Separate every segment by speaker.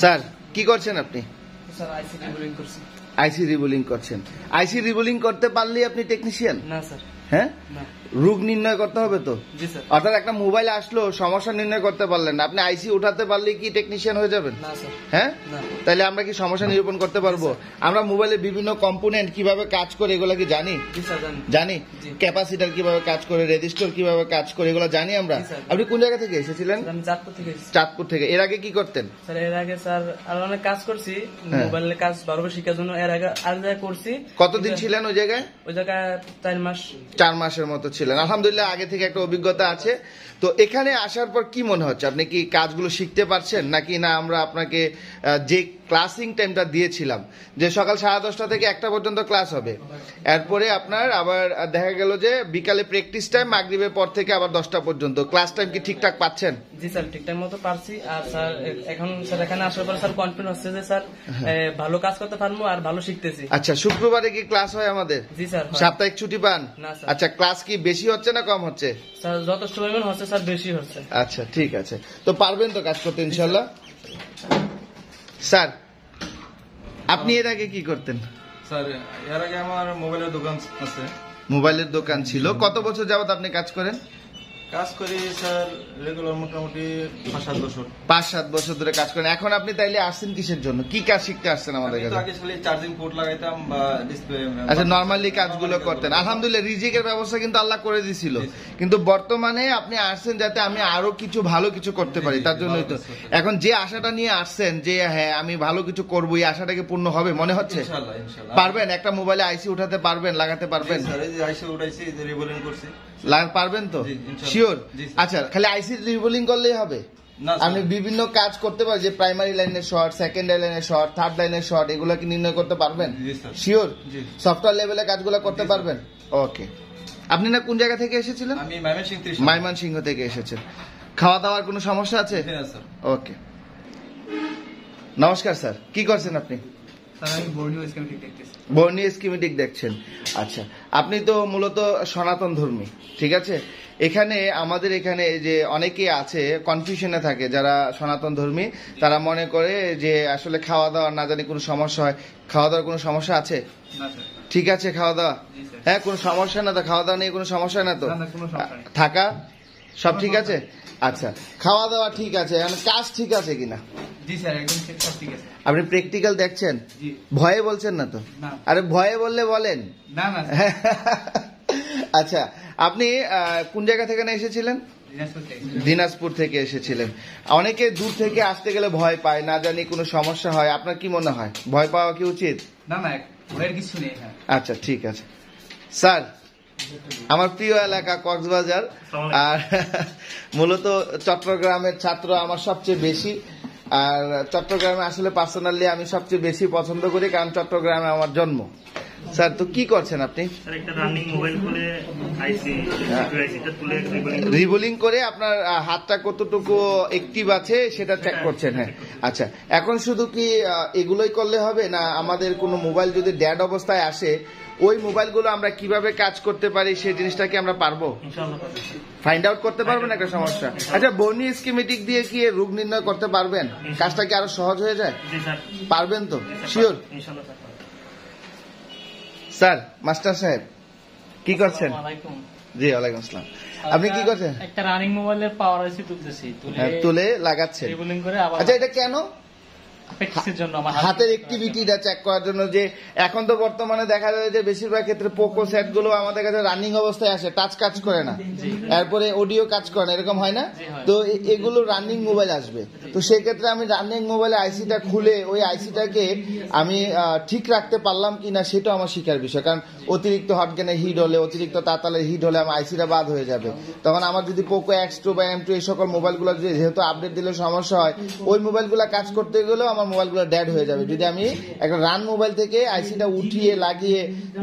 Speaker 1: Sir কি করছেন আপনি?
Speaker 2: স্যার আইসি রিবোলিং করছি।
Speaker 1: আইসি রিবোলিং করছেন। আইসি রিবোলিং করতে পারলেই আপনি টেকনিশিয়ান?
Speaker 2: না স্যার।
Speaker 1: হ্যাঁ,
Speaker 2: না।
Speaker 1: রোগ নির্ণয় করতে হবে তো।
Speaker 2: জি স্যার।
Speaker 1: অর্থাৎ একটা মোবাইল আসলো, সমস্যা নির্ণয় করতে পারলেন না, আপনি আইসি উঠাতে পারলে কি টেকনিশিয়ান হয়ে যাবেন?
Speaker 2: না স্যার।
Speaker 1: হ্যাঁ,
Speaker 2: না।
Speaker 1: তাহলে আমরা কি সমস্যা নিরূপণ করতে পারবো? আমরা মোবাইলের বিভিন্ন কম্পোনেন্ট কিভাবে কাজ করে এগুলো কি জানি?
Speaker 2: জি স্যার জানি।
Speaker 1: জানি। ক্যাপাসিটর কিভাবে কাজ করে, রেজিস্টার কিভাবে কাজ করে, এগুলো জানি আমরা। আপনি কোন জায়গা থেকে এসেছিলেন?
Speaker 2: আমি চাঁদপুর থেকে এসেছি।
Speaker 1: চাঁদপুর থেকে। এর আগে কি করতেন?
Speaker 2: স্যার এর আগে স্যার আরো অনেক কাজ করছি, মোবাইলের কাজ ভালোভাবে শেখার জন্য। এর আগে আর জায়গায় করছি।
Speaker 1: কতদিন ছিলেন ওই জায়গায়?
Speaker 2: ওই জায়গায় 4 মাস।
Speaker 1: 4 মাসের মতো ছিলেন। আলহামদুলিল্লাহ, আগে থেকে একটা অভিজ্ঞতা আছে। তো এখানে আসার পর কি মনে হচ্ছে, আপনি কি কাজগুলো শিখতে পারছেন নাকি না? আমরা আপনাকে যে ক্লাসিং টাইমটা দিয়েছিলাম, যে সকাল 10:30 থেকে 1টা পর্যন্ত ক্লাস হবে, এরপরে আপনার আবার দেখা গেল যে বিকালে প্র্যাকটিস টাইম, মাগরিবের পর থেকে আবার 10টা পর্যন্ত ক্লাস টাইম কি ঠিকঠাক পাচ্ছেন?
Speaker 2: জি স্যার, ঠিকঠাক মতো পারছি। আর স্যার এখন স্যার এখানে আসার পর স্যার কনফিডেন্স হচ্ছে যে স্যার ভালো কাজ করতে পারবো আর ভালো শিখতেছি।
Speaker 1: আচ্ছা, শুক্রবারে কি ক্লাস হয় আমাদের?
Speaker 2: জি স্যার।
Speaker 1: সাপ্তাহিক ছুটি পান?
Speaker 2: না স্যার।
Speaker 1: আচ্ছা, ক্লাস কি বেশি হচ্ছে না কম হচ্ছে?
Speaker 2: স্যার যথেষ্ট পরিমাণ হচ্ছে স্যার, বেশি হচ্ছে।
Speaker 1: আচ্ছা, ঠিক আছে। তো পারবেন তো কাজ করতে ইনশাল্লাহ? স্যার আপনি এর আগে কি করতেন?
Speaker 3: স্যার এর আগে আমার মোবাইলের দোকান আছে।
Speaker 1: মোবাইলের দোকান ছিল। কত বছর যাবত আপনি কাজ করেন?
Speaker 3: কাজ করি স্যার রেগুলার মোটামুটি 5-7 বছর।
Speaker 1: 5-7 বছর ধরে কাজ করেন। এখন আপনি তাইলে আসছেন কিসের জন্য? কি কাজ শিখতে আসছেন আমাদের কাছে?
Speaker 3: আগে খালি চার্জিং পোর্ট লাগাইতাম বা ডিসপ্লে।
Speaker 1: আচ্ছা, নরমালি কাজগুলো করতেন। আলহামদুলিল্লাহ, রিজিকের ব্যবস্থা কিন্তু আল্লাহ করে দিয়েছিল, কিন্তু বর্তমানে আপনি আসছেন যাতে আমি আরো কিছু ভালো কিছু করতে পারি, তার জন্যই তো। এখন যে আশাটা নিয়ে আসছেন যে হ্যাঁ আমি ভালো কিছু করবো, এই আশাটাকে পূর্ণ হবে মনে হচ্ছে? পারবেন? একটা মোবাইলে আইসি উঠাতে পারবেন, লাগাতে পারবেন?
Speaker 3: আইসি উঠাইছি, রিবোলিং করছি।
Speaker 1: পারবেন তো? শিওর? আচ্ছা, খালি আইসি রিবোলিং করলেই হবে? আপনি বিভিন্ন কাজ করতে পারেন, যে প্রাইমারি লাইনের শর্ট, সেকেন্ডারি লাইনের শর্ট, থার্ড লাইনের শর্ট, এগুলো কি নির্ণয় করতে পারবেন? শিওর? সফটওয়্যার লেভেলে কাজগুলো করতে পারবেন? ওকে। আপনি না কোন জায়গা থেকে এসেছিলেন?
Speaker 3: আমি
Speaker 1: ময়মনসিংহ থেকে এসেছেন। খাওয়া দাওয়ার কোনো সমস্যা আছে? ওকে। নমস্কার স্যার, কি করছেন আপনি? বর্ণীয় স্কিমেটিক দেখছেন। আচ্ছা, আপনি তো মূলত সনাতন ধর্মী, ঠিক আছে? এখানে আমাদের এখানে যে অনেকে আছে কনফিউশনে থাকে, যারা সনাতন ধর্মী, তারা মনে করে যে আসলে খাওয়া দাওয়া না জানি কোনো সমস্যা হয়। খাওয়া দাওয়ার কোনো সমস্যা আছে? ঠিক আছে খাওয়া দাওয়া? হ্যাঁ, কোনো সমস্যা না তো? খাওয়া দাওয়া নিয়ে কোনো সমস্যা না তো? থাকা সব ঠিক আছে? আচ্ছা, খাওয়া দাওয়া ঠিক আছে, এখন কাজ ঠিক আছে কিনা?
Speaker 2: জি স্যার, একদম ঠিক আছে।
Speaker 1: আপনি প্র্যাকটিক্যাল দেখছেন? ভয়ে বলছেন না তো? আরে ভয়ে বললে বলেন
Speaker 2: না।
Speaker 1: আচ্ছা, আপনি কোন জায়গা থেকে না এসেছিলেন? দিনাজপুর থেকে এসেছিলেন। অনেকে দূর থেকে আসতে গেলে ভয় পায়, না জানি কোনো সমস্যা হয়। আপনার কি মনে হয়, ভয় পাওয়া কি উচিত?
Speaker 2: না, ভয়ের কিছু নেই।
Speaker 1: আচ্ছা, ঠিক আছে। স্যার, আমার প্রিয় এলাকা কক্সবাজার, আর মূলত চট্টগ্রামের ছাত্র আমার সবচেয়ে বেশি। আর চট্টগ্রামে আসলে পার্সোনালি আমি সবচেয়ে বেশি পছন্দ করি, কারণ চট্টগ্রামে আমার জন্ম। স্যার, তো কি করছেন আপনি? রিবোলিং করে আপনার হাতটা কতটুকু অ্যাক্টিভ আছে সেটা চেক করছেন। হ্যাঁ, আচ্ছা। এখন শুধু কি এগুলোই করলে হবে না? আমাদের কোনো মোবাইল যদি ড্যাড অবস্থায় আসে, ওই মোবাইলগুলো আমরা কিভাবে কাজ করতে পারি সেই জিনিসটা কি আমরা পারবো? ফাইন্ড আউট করতে পারবেন একটা সমস্যা? আচ্ছা, বর্ণীয় স্কিমেটিক দিয়ে কি রোগ নির্ণয় করতে পারবেন? কাজটা কি আরো সহজ হয়ে যায়? পারবেন তো? শিওর? স্যার, মাস্টার সাহেব কি করছেন? জি, ওয়ালাইকুম আসসালাম। আপনি কি করছেন?
Speaker 2: একটা রানিং মোবাইলের পাওয়ার আইসি তুলতেছি,
Speaker 1: তুলে লাগাচ্ছেন। আচ্ছা, এটা কেন? হাতের অ্যাক্টিভিটিটা চেক করার জন্য। যে এখন তো বর্তমানে দেখা যায় যে বেশিরভাগ ক্ষেত্রে পোকো সেট গুলো আমাদের কাছে রানিং অবস্থায় আসে, টাচ কাজ করে না, এরপরে অডিও কাজ করে না, এরকম হয় না? তো এগুলো রানিং মোবাইল আসবে। তো সেক্ষেত্রে আমি রানিং মোবাইলে আইসিটা খুলে ওই আইসিটাকে আমি ঠিক রাখতে পারলাম কিনা সেটাও আমার শিখার বিষয়। কারণ অতিরিক্ত হটগেনের হিট হলে, অতিরিক্ত তাতালের হিট হলে আমার আইসিটা বাদ হয়ে যাবে। তখন আমার যদি পোকো X2 বা M2 এই সকল মোবাইলগুলো যেহেতু আপডেট দিলে সমস্যা হয়, ওই মোবাইলগুলো কাজ করতে গেলেও আমার মোবাইলগুলো ড্যাড হয়ে যাবে। যদি আমি একটা রান মোবাইল থেকে আইসিটা উঠিয়ে লাগিয়ে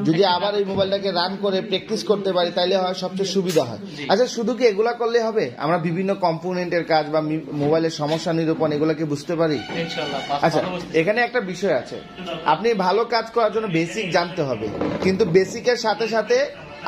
Speaker 1: যদি আবার এই মোবাইলটাকে রান করে প্র্যাকটিস করতে পারি, তাইলে হয় সবচেয়ে সুবিধা হয়। আচ্ছা, শুধু কি এগুলা করলে হবে? আমরা বিভিন্ন কম্পোনেন্টের কাজ বা মোবাইলের সমস্যা নিরূপণ এগুলাকে বুঝতে পারি? আচ্ছা, এখানে একটা বিষয় আছে, আপনি ভালো কাজ করার জন্য বেসিক জানতে হবে, কিন্তু বেসিকের সাথে সাথে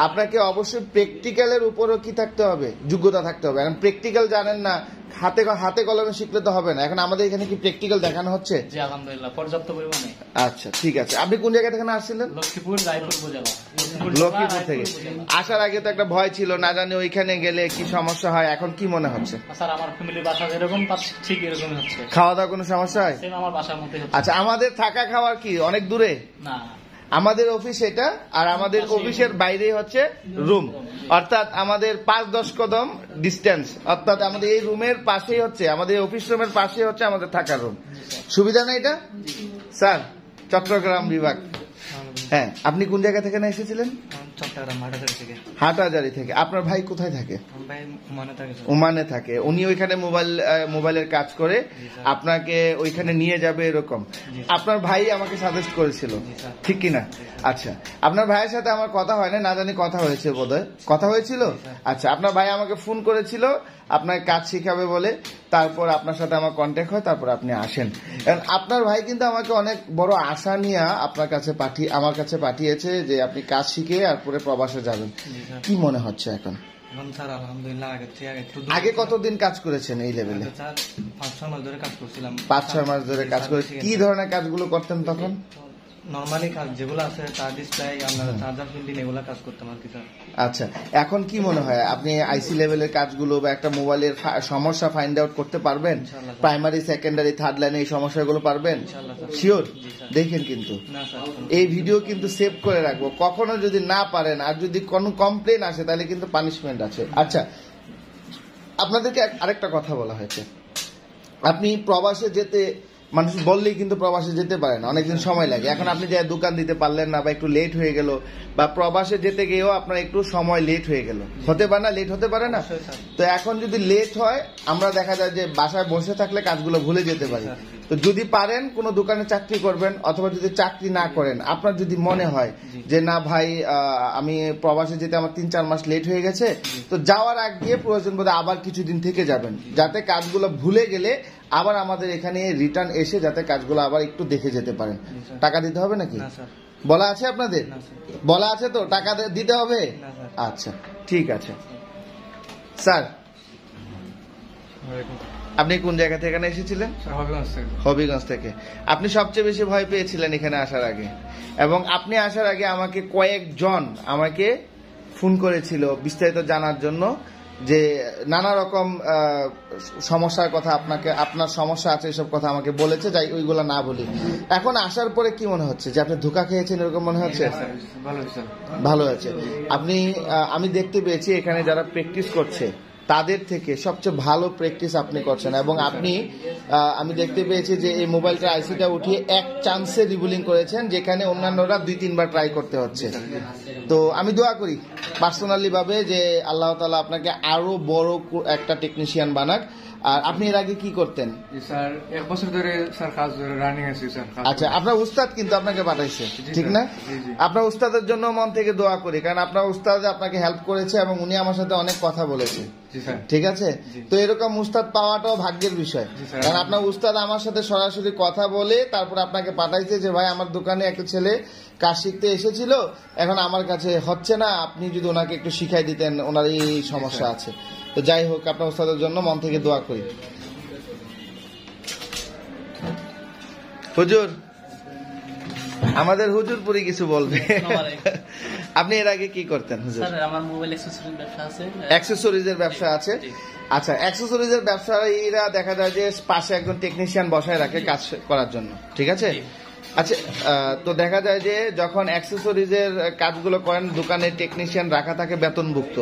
Speaker 1: আপনাকে অবশ্যই প্র্যাকটিক্যালের উপরও কি থাকতে হবে, যোগ্যতা থাকতে হবে। এখন প্র্যাকটিক্যাল জানেন না, হাতে হাতে কলমে শিখলে তো হবে না। এখন আমাদের এখানে কি প্র্যাকটিক্যাল দেখানো হচ্ছে?
Speaker 2: জি আলহামদুলিল্লাহ পর্যাপ্ত পরিমাণে।
Speaker 1: আচ্ছা ঠিক আছে। আপনি কোন জায়গা থেকে আসছিলেন?
Speaker 2: লক্ষ্মীপুর রায়পুর উপজেলা।
Speaker 1: লক্ষ্মীপুর থেকে। আসার আগে তো একটা ভয় ছিল, না জানি ওইখানে গেলে কি সমস্যা হয়, এখন কি মনে হচ্ছে?
Speaker 2: স্যার আমার ফ্যামিলির বাসা যেরকম ঠিক এরকমই হচ্ছে।
Speaker 1: খাওয়া দাওয়া কোনো সমস্যা হয়?
Speaker 2: সেম আমার বাসার মধ্যে হচ্ছে।
Speaker 1: আচ্ছা, আমাদের থাকা খাওয়ার কি অনেক দূরে?
Speaker 2: না,
Speaker 1: আমাদের অফিস এটা, আর আমাদের অফিসের বাইরেই হচ্ছে রুম, অর্থাৎ আমাদের 5-10 কদম ডিস্টেন্স, অর্থাৎ আমাদের এই রুমের পাশেই হচ্ছে, আমাদের অফিস রুমের পাশেই হচ্ছে আমাদের থাকার রুম। সুবিধা না এটা স্যার? চট্টগ্রাম বিভাগ। হ্যাঁ, আপনি কোন জায়গা থেকে না এসেছিলেন?
Speaker 2: চট্টগ্রাম হাটাজারি থেকে।
Speaker 1: হাটাজারি থেকে। আপনার ভাই কোথায় থাকে?
Speaker 2: ভাই
Speaker 1: ওমানে থাকে। উনি ওইখানে মোবাইলের কাজ করে, আপনাকে ওইখানে নিয়ে যাবে এরকম। আপনার ভাই আমাকে সাজেস্ট করেছিল, ঠিক কিনা? আচ্ছা, আপনার ভাইয়ের সাথে আমার কথা হয় না, না জানি কথা হয়েছে বোধহয়। কথা হয়েছিল? আচ্ছা, আপনার ভাই আমাকে ফোন করেছিল আপনার কাজ শিখাবে বলে, তারপর আপনার সাথে আমার কন্ট্যাক্ট হয়, তারপর আপনি আসেন। কারণ আপনার ভাই কিন্তু আমাকে অনেক বড় আশা নিয়ে আপনার কাছে আমার কাছে পাঠিয়েছে যে আপনি কাজ শিখে আর পরে প্রবাসে যাবেন। কি মনে হচ্ছে এখন?
Speaker 2: আলহামদুলিল্লাহ
Speaker 1: আগে কতদিন কাজ করেছেন এই লেভেলে?
Speaker 2: 5-6 মাস ধরে কাজ করছিলাম।
Speaker 1: 5-6 মাস ধরে কাজ করে কি ধরনের কাজগুলো করতেন তখন?
Speaker 2: নরমালি কাজ যেগুলো আছে, তার ডিসপ্লে, আমরা চার্জার ফিল্ডিং এগুলো কাজ করতাম আর কি স্যার।
Speaker 1: আচ্ছা, এখন কি মনে হয় আপনি আইসি লেভেলের কাজগুলো বা একটা মোবাইলের সমস্যা ফাইন্ড আউট করতে পারবেন? প্রাইমারি, সেকেন্ডারি, থার্ড লাইনে এই সমস্যাগুলো পারবেন? শিওর? দেখেন কিন্তু এই ভিডিও কিন্তু সেভ করে রাখবো, কখনো যদি না পারেন আর যদি কোনো কমপ্লেন আসে তাহলে কিন্তু পানিশমেন্ট আছে। আচ্ছা, আপনাদেরকে আরেকটা কথা বলা হয়েছে, আপনি প্রবাসে যেতে মানুষ বললেই কিন্তু প্রবাসে যেতে পারে না, অনেকদিন সময় লাগে। এখন আপনি যে দোকান দিতে পারলেন না বা একটু লেট হয়ে গেল, বা প্রবাসে যেতে গিয়েও আপনার একটু সময় লেট হয়ে গেল, হতে পারে না? লেট হতে পারে না? তো এখন যদি লেট হয়, আমরা দেখা যায় যে বাসায় বসে থাকলে কাজগুলো ভুলে যেতে পারি। তো যদি পারেন কোনো দোকানে চাকরি করবেন, অথবা যদি চাকরি না করেন, আপনার যদি মনে হয় যে না ভাই আমি প্রবাসে যেতে আমার 3-4 মাস লেট হয়ে গেছে, তো যাওয়ার আগে প্রয়োজন বোধ আবার কিছুদিন থেকে যাবেন, যাতে কাজগুলো ভুলে গেলে আবার আমাদের এখানে রিটার্ন এসে যাতে কাজগুলো আবার একটু দেখে যেতে পারেন। টাকা দিতে হবে নাকি? বলা আছে আপনাদের? বলা আছে তো টাকা দিতে হবে? আচ্ছা ঠিক আছে। স্যার আপনি কোন জায়গা থেকে এখানে এসেছিলেন? হবিগঞ্জ থেকে। আপনি সবচেয়ে বেশি ভয় পেয়েছিলেন এখানে আসার আগে, এবং আপনি আসার আগে আমাকে কয়েকজন আমাকে ফোন করেছিল বিস্তারিত জানার জন্য, যে নানা রকম সমস্যার কথা, আপনার সমস্যা আছে এসব কথা আমাকে বলেছে, যাই ওইগুলো না বলি। এখন আসার পরে কি মনে হচ্ছে যে আপনি ধোঁকা খেয়েছেন এরকম মনে হচ্ছে? ভালো হয়েছে। আমি দেখতে পেয়েছি এখানে যারা প্র্যাকটিস করছে তাদের থেকে সবচেয়ে ভালো প্র্যাকটিস আপনি করছেন, এবং আমি দেখতে পেয়েছি যে এই মোবাইলটা আইসিটা উঠিয়ে এক চান্সে রিবুলিং করেছেন, যেখানে অন্যান্যরা 2-3 বার ট্রাই করতে হচ্ছে। তো আমি দোয়া করি পার্সোনালি ভাবে যে আল্লাহ তাআলা আপনাকে আরো বড় একটা টেকনিশিয়ান বানাক। আর আপনি এর আগে কি করতেন?
Speaker 3: স্যার 1 বছর ধরে স্যার কাজ রানিং আছে স্যার।
Speaker 1: আচ্ছা, আপনার উস্তাদ কিন্তু আপনাকে পাঠাইছে, ঠিক না? আপনার উস্তাদের জন্য মন থেকে দোয়া করি, কারণ আপনার উস্তাদ আপনাকে হেল্প করেছে এবং উনি আমার সাথে অনেক কথা বলেছে, ঠিক আছে? তো এরকম উস্তাদ পাওয়াটাও ভাগ্যের বিষয়, কারণ আপনার উস্তাদ আমার সাথে সরাসরি কথা বলে তারপর আপনাকে পাঠাইছে যে ভাই আমার দোকানে একটা ছেলে কাজ শিখতে এসেছিল, এখন আমার কাছে হচ্ছে না, আপনি যদি ওনাকে একটু শিখাই দিতেন, ওনার এই সমস্যা আছে। তো যাই হোক, আপনার উস্তাদের জন্য মন থেকে দোয়া করি। হুজুর, আমাদের হুজুরপুরি কিছু বলবে। আপনি এর আগে কি করতেন হুজুর?
Speaker 2: আমার মোবাইল অ্যাক্সেসরিজ ব্যবসা আছে।
Speaker 1: অ্যাক্সেসরিজের ব্যবসা আছে? আচ্ছা, অ্যাক্সেসরিজের ব্যবসায়ীরা দেখা যায় যে পাশে একজন টেকনিশিয়ান বসায় রাখে কাজ করার জন্য, ঠিক আছে? আচ্ছা, তো দেখা যায় যে যখন অ্যাক্সেসরিজের কাজগুলো করেন দোকানে টেকনিশিয়ান রাখা থাকে বেতনভুক্ত,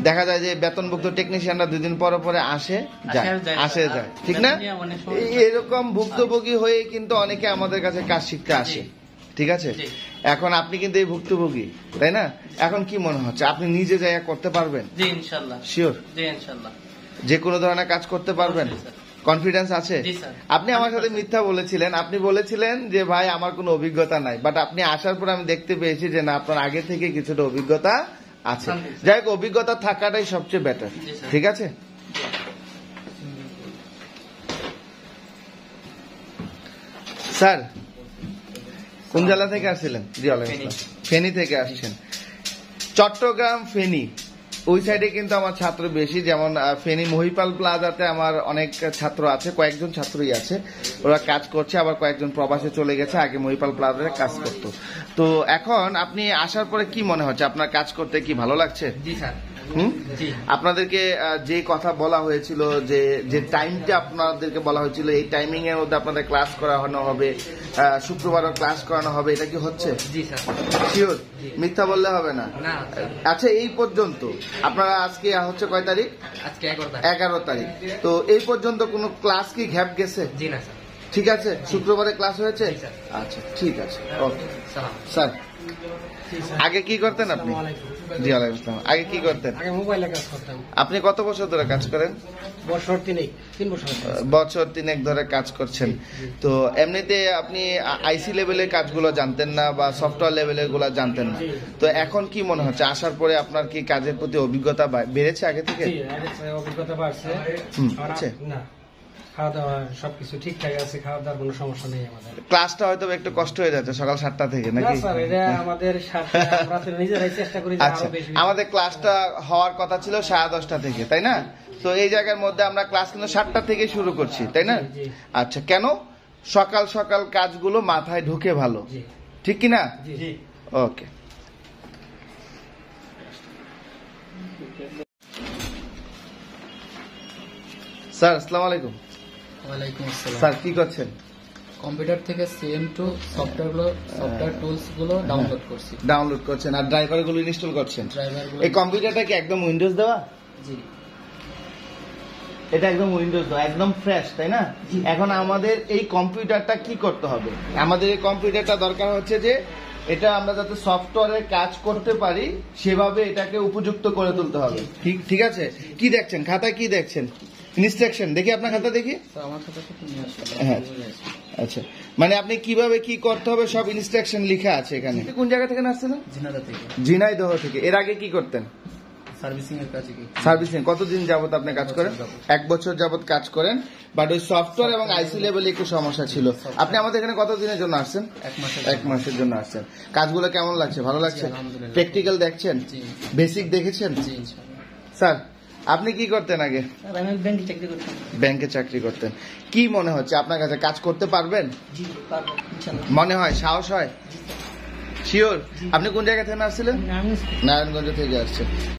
Speaker 1: দেখা যায় যে বেতনভুক্ত টেকনিশিয়ানরা 2 দিন পরে পরে আসে যায়, ঠিক না? এরকম ভুক্তভোগী হয়ে কিন্তু অনেকে আমাদের কাছে কাজ শিখতে আসে, ঠিক আছে? এখন আপনি কিন্তু এই ভুক্তভোগী, তাই না? এখন কি মনে হচ্ছে আপনি নিজে জায়গা করতে পারবেন?
Speaker 2: জি ইনশাআল্লাহ।
Speaker 1: শিওর?
Speaker 2: জি ইনশাআল্লাহ।
Speaker 1: যে কোনো ধরনের কাজ করতে পারবেন? কনফিডেন্স আছে? আপনি আমার সাথে মিথ্যা বলেছিলেন, আপনি বলেছিলেন যে ভাই আমার কোনো অভিজ্ঞতা নাই, বাট আপনি আসার পর আমি দেখতে পেয়েছি যে না, আপনার আগে থেকে কিছুটা অভিজ্ঞতা আছে। যাই হোক, অভিজ্ঞতা থাকাটাই সবচেয়ে বেটার, ঠিক আছে? স্যার কোন জেলা থেকে আসছিলেন? জি, ফেনী থেকে আসছেন। চট্টগ্রাম ফেনী ওই সাইডে কিন্তু আমার ছাত্র বেশি, যেমন ফেনী মহিপাল প্লাজাতে আমার অনেক ছাত্র আছে, কয়েকজন ছাত্রই আছে, ওরা কাজ করছে, আবার কয়েকজন প্রবাসে চলে গেছে, আগে মহিপাল প্লাজাতে কাজ করতো। তো এখন আপনি আসার পরে কি মনে হচ্ছে, আপনার কাজ করতে কি ভালো লাগছে?
Speaker 2: জি স্যার।
Speaker 1: আপনাদেরকে যে কথা বলা হয়েছিল, যে টাইমটা আপনাদেরকে বলা হয়েছিল, এই টাইমিং এর মধ্যে আপনাদের ক্লাস করানো হবে, শুক্রবারও ক্লাস করানো হবে, এটা কি হচ্ছে?
Speaker 2: জি স্যার।
Speaker 1: শিওর? মিথ্যা বললে হবে না।
Speaker 2: না।
Speaker 1: আচ্ছা, এই পর্যন্ত আপনারা আজকে হচ্ছে কয় তারিখ?
Speaker 2: আজকে
Speaker 1: 11 তারিখ। তো এই পর্যন্ত কোনো ক্লাস কি গ্যাপ গেছে?
Speaker 2: জি না স্যার।
Speaker 1: ঠিক আছে, শুক্রবারে ক্লাস হয়েছে? আচ্ছা, ঠিক আছে, ওকে স্যার। আগে কি করতেন আপনি? জি ওয়ালাইকুম আসসালাম। আগে কি করতেন?
Speaker 4: আগে মোবাইলে কাজ করতাম।
Speaker 1: আপনি কত বছর ধরে কাজ করেন?
Speaker 4: বছর 3 বছর।
Speaker 1: বছর 3 ধরে কাজ করছেন। তো এমনিতে আপনি আইসি লেভেলের কাজগুলো জানতেন না বা সফটওয়্যার লেভেলের গুলো জানতেন না, তো এখন কি মনে হচ্ছে, আসার পরে আপনার কি কাজের প্রতি অভিজ্ঞতা বেড়েছে আগে থেকে?
Speaker 4: অভিজ্ঞতা বাড়ছে।
Speaker 1: আচ্ছা,
Speaker 4: না, খাওয়া দাওয়া সবকিছু ঠিকঠাক আছে, খাওয়া দাওয়ার কোনো সমস্যা নেই আমাদের।
Speaker 1: ক্লাসটা হয়তো একটু কষ্ট হয়ে যাচ্ছে সকাল 7টা থেকে,
Speaker 4: না
Speaker 1: নাকি?
Speaker 4: স্যার, এটা আমাদের সাথে আমরা তো নিজেরাই চেষ্টা করি যে
Speaker 1: আচ্ছা,
Speaker 4: আরো বেশি।
Speaker 1: আমাদের ক্লাসটা হওয়ার কথা ছিল 10:30 থেকে, তাই না? তো এই জায়গার মধ্যে আমরা ক্লাস কিন্তু 7টা থেকে শুরু করছি, তাই না? আচ্ছা, কেন? সকাল সকাল কাজগুলো মাথায় ঢুকে ভালো, ঠিক কিনা?
Speaker 4: জি।
Speaker 1: ওকে। স্যার আসসালামু আলাইকুম।
Speaker 5: ওয়ালাইকুম আসসালাম।
Speaker 1: স্যার কি করছেন?
Speaker 5: কম্পিউটার থেকে CM2 সফটওয়্যার টুলস গুলো ডাউনলোড করছি।
Speaker 1: ডাউনলোড করছেন আর ড্রাইভার গুলো ইনস্টল করছেন।
Speaker 5: ড্রাইভারগুলো
Speaker 1: এই কম্পিউটারটা কি একদম উইন্ডোজ দেওয়া?
Speaker 5: জি।
Speaker 1: এটা একদম উইন্ডোজ দেওয়া, একদম ফ্রেশ, তাই না? এখন আমাদের এই কম্পিউটারটা কি করতে হবে? আমাদের এই কম্পিউটারটা দরকার হচ্ছে যে এটা আমরা যাতে সফটওয়্যারের কাজ করতে পারি সেভাবে এটাকে উপযুক্ত করে তুলতে হবে। ঠিক আছে? কি দেখছেন খাতায়, কি দেখছেন? ইনস্ট্রাকশন দেখি, আপনার খাতা দেখি।
Speaker 5: তো আমার খাতা থেকে নিয়ে আসছি।
Speaker 1: হ্যাঁ, আচ্ছা, মানে আপনি কিভাবে কি করতে হবে সব ইনস্ট্রাকশন লেখা আছে এখানে। কোন জায়গা থেকে আসছিলেন?
Speaker 5: ঝিনাইদহ থেকে।
Speaker 1: ঝিনাইদহ থেকে। এর আগে কি করতেন?
Speaker 5: সার্ভিসিং এর কাজে কি?
Speaker 1: সার্ভিসিং। কতদিন যাবত আপনি কাজ করেন? 1 বছর যাবত কাজ করেন, বাট ওই সফটওয়্যার এবং আইসি লেভেলে একটু সমস্যা ছিল। আপনি আমাদের এখানে কতদিনের জন্য আসছেন?
Speaker 5: 1
Speaker 1: মাসের জন্য আসছেন। কাজগুলো কেমন লাগছে? ভালো লাগছে?
Speaker 5: আলহামদুলিল্লাহ।
Speaker 1: প্র্যাকটিক্যাল দেখছেন?
Speaker 5: জি।
Speaker 1: বেসিক দেখেছেন?
Speaker 5: জি ইনশাআল্লাহ।
Speaker 1: স্যার আপনি কি করতেন আগে?
Speaker 2: আমি ব্যাংকে চাকরি করতাম।
Speaker 1: ব্যাংকে চাকরি করতেন। কি মনে হচ্ছে আপনার কাছে, কাজ করতে পারবেন?
Speaker 2: জি পারবো ইনশাআল্লাহ।
Speaker 1: মনে হয়, সাহস হয়? শিওর? আপনি কোন জায়গা থেকে আসছিলেন? নারায়ণগঞ্জ থেকে আসছেন।